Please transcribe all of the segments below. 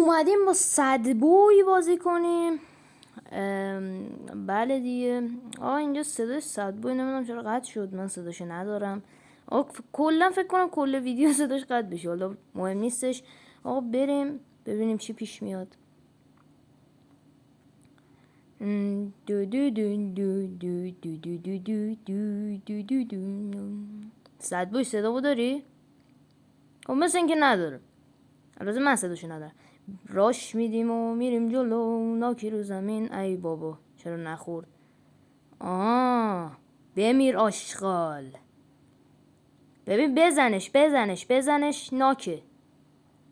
اومدیم با صدبوی بازی کنیم. بله دیگه. اینجا صدای صدبوی نمیدونم چرا قطع شد، من صداشو ندارم. کلا فکر کنم کل ویدیو صداش قطع بشه، حالا مهم نیستش. بریم ببینیم چی پیش میاد. دو دو دو دو دو دو دو دو دو دو دو دو. صدبوی صدا داری؟ مثل اینکه نداره. البته من صداشو ندارم. راش میدیم و میریم جلو، ناکی رو زمین. ای بابا چرا نخورد؟ بمیر آشغال. ببین بزنش ناکه.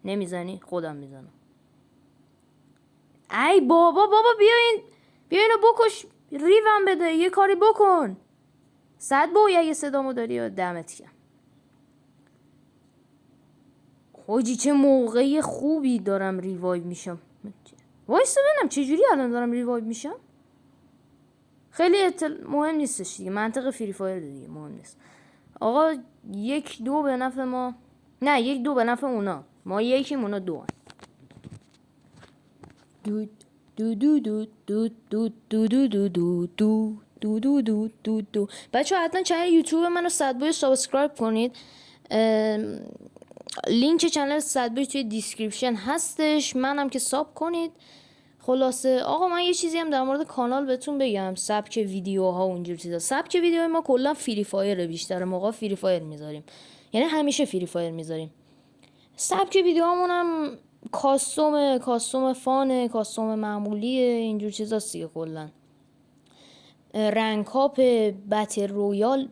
نمیزنی؟ خودم میزنم. ای بابا بیا اینو بکش، ریوم بده، یه کاری بکن. صدبوی اگه صدامو داری یا دمت گرم. حاجی چه موقعی خوبی دارم ریوایو میشم. وایسا ببینم چجوری الان دارم ریوایو میشم. خیلی مهم نیستش دیگه، منطق فری فایر دیگه مهم نیست. آقا 1-2 به نفع ما. نه 1-2 به نفع اونا. ما یکیم اونا 2. دو دو دو دو دو دو دو دو دو دو دو دو دو دو دو. بچه‌ها حتما چنل یوتیوب منو صدبوی سابسکرایب کنید. لینک چنل صدبوی توی دیسکریپشن هستش، منم که ساب کنید. خلاصه آقا من یه چیزی هم در مورد کانال بهتون بگم. سبک ویدیوها و اینجور چیزا. سبک ویدیوهای ما کلا فری فایر، بیشتر موقع فری فایر میذاریم، یعنی همیشه فری فایر میذاریم. سبک ویدیوهامون هم کاستوم فانه، کاستوم معمولیه، اینجور چیزاست دیگه. کلا رنگ کاپ، بتل رویال،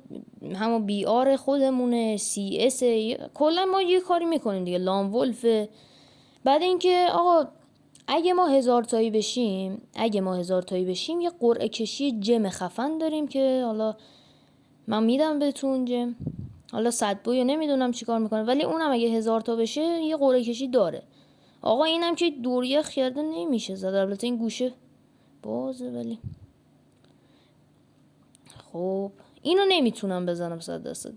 همون بی آر خودمونه، سی اس، کلا ما یه کاری میکنیم دیگه. لام ولف. بعد اینکه آقا اگه ما 1000 تایی بشیم یه قرعه کشی جم خفن داریم که حالا من میدم بهتون جم. حالا صدبوی نمیدونم چیکار میکنه، ولی اونم اگه 1000 تا بشه یه قرعه کشی داره. آقا اینم که دوریه خیرده نمیشه زد، البته این گوشه بازه، ولی خب اینو نمیتونم بزنم 100%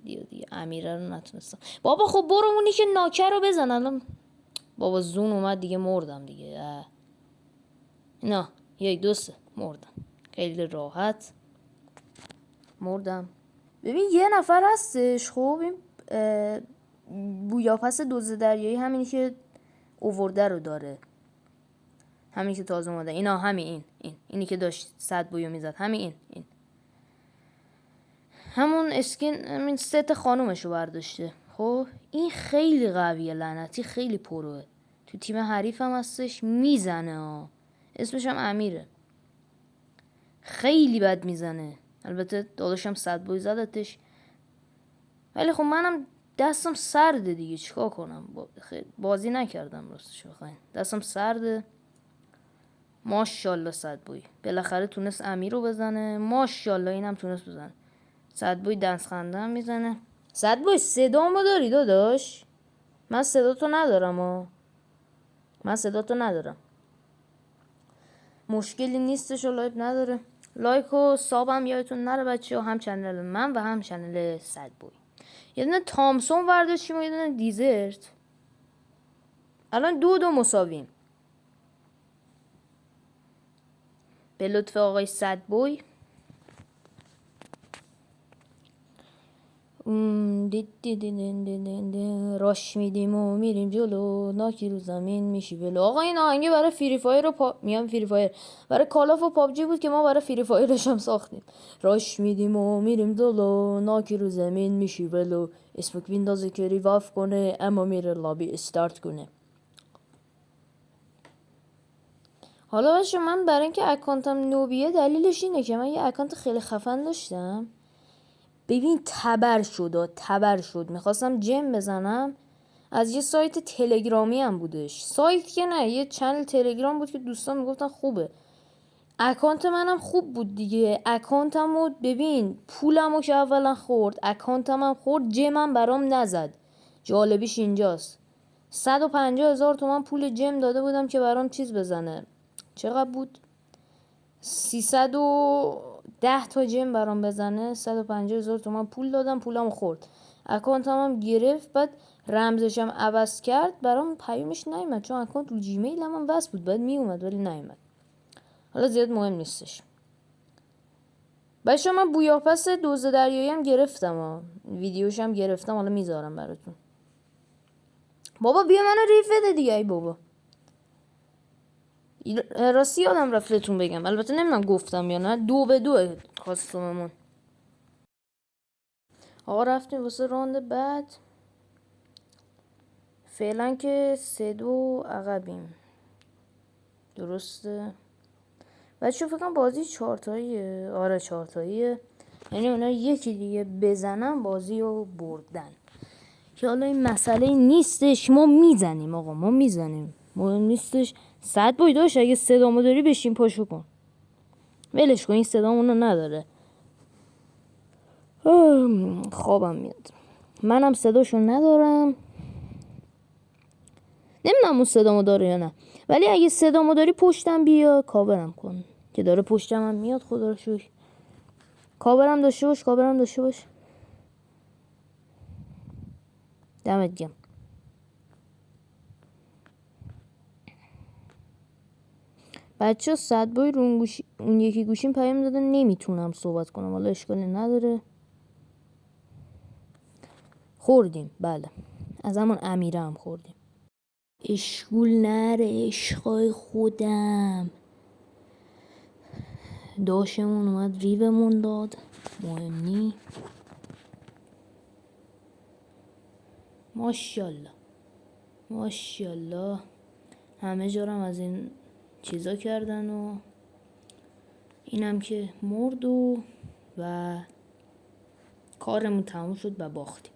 دیگه امیره رو نتونستم. بابا خب برو اونی که ناکه رو بزن. الان بابا زون اومد دیگه، مردم دیگه. نه 1-2 مردم، خیلی راحت مردم. ببین یه نفر هستش. خب این بویاپس دوز دریایی، همینی که اوورده رو داره، همین که تازه اومده. اینا همین اینی که داشت صدبویو میزد، همین این همون اسکین، همین ست خانومشو برداشته. خب این خیلی قویه، لعنتی خیلی پروه. تو تیم حریف هم هستش، میزنه اسمش هم امیره، خیلی بد میزنه. البته داداشم صدبوی زدتش، ولی خب منم دستم سرده دیگه، چیکار کنم؟ بازی نکردم راستش بخواین، دستم سرده. ماشاءالله صدبوی بالاخره تونست امیر رو بزنه. ماشاءالله اینم تونست بزنه. صدبوی دنس خنده هم میزنه. صدبوی صدامو داری داداش؟ من صداتو ندارم. مشکلی نیستش و لایک نداره. لایک و ساب هم یادتون نره بچه ها، هم چنل من و هم چنل صدبوی. یه دونه تامسون ورداشتیم و یه دونه دیزرت. الان 2-2 مساویم به لطف آقای صدبوی. راش میدیم و میریم جلو، ناکی رو زمین میشی بلو. آقا این آهنگه برای فری فایر و فری فایر، برای کالاف و پابجی بود که ما برای فری فایرش هم ساختیم. راش میدیم و میریم جلو، ناکی رو زمین میشی بلو. اسمک بیندازه که ریواف کنه، اما میره لابی استارت کنه. حالا باشه، من برای اینکه اکانتم نوبیه دلیلش اینه که من یه اکانت خیلی خفن داشتم. ببین تبر شد. میخواستم جم بزنم، از یه سایت تلگرامی هم بودش. سایت که نه، یه چنل تلگرام بود که دوستان میگفتن خوبه. اکانت منم خوب بود دیگه. اکانتمو ببین، پولمو که اولا خورد، اکانتم هم خورد، جمم برام نزد. جالبیش اینجاست. 150,000 تومان پول جم داده بودم که برام چیز بزنه. چقدر بود؟ 310 تا جم برام بزنه. 150,000 تومان پول دادم، پولم خورد، اکانتم هم گرفت. بعد رمزشم عوض کرد برام پیامش نیومد، چون اکانت رو جیمیل هم وصل بود، باید میومد ولی نیومد. حالا زیاد مهم نیستش. بچه من بویاپس دوز دریایی هم گرفتم ویدیوش هم گرفتم، حالا میذارم براتون. بابا بیا منو ریف بده دیگه. ای بابا راستی یادم رفتتون بگم، البته نمیدونم گفتم یا نه، 2-2 کاستوممون. آقا رفتیم واسه راند بعد. فعلا که 3-2 عقبیم. درسته بچه فکر کنم بازی 4 تاییه. آره 4 تاییه، یعنی اونا یکی دیگه بزنن بازی رو بردن. که حالا این مسئله نیستش، ما میزنیم آقا، ما میزنیم، مهم نیستش. صد بای داشت اگه صدامو داری بشین پاشو کن، ولش کن، این صدامونو نداره. خوابم میاد، منم صداشو ندارم، نمیدونم اون صدامو داره یا نه، ولی اگه صدامو داری پشتم بیا کاورم کن، که داره پشتم هم میاد. خدا رو شکر کاورم داشته باش، کاورم داشته باش. دمت گرم. بچه صد بای رو اون یکی گوشیم پیام داده نمیتونم صحبت کنم، حالا اشکالی نداره. خوردیم بله، از همون امیره هم خوردیم. اشکول نره عشقای خودم. داشمون اومد ریومون داد، مهم نی. ماشالله ماشالله همه جارم از این چیزا کردن و اینم که مرد و کارمون تموم شد و باختیم.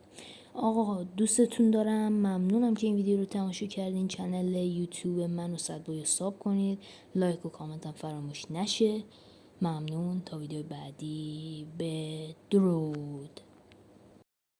آقا دوستتون دارم، ممنونم که این ویدیو رو تماشا کردین. چنل یوتیوب منو صدبای ساب کنید، لایک و کامنت هم فراموش نشه. ممنون، تا ویدیو بعدی، بدرود.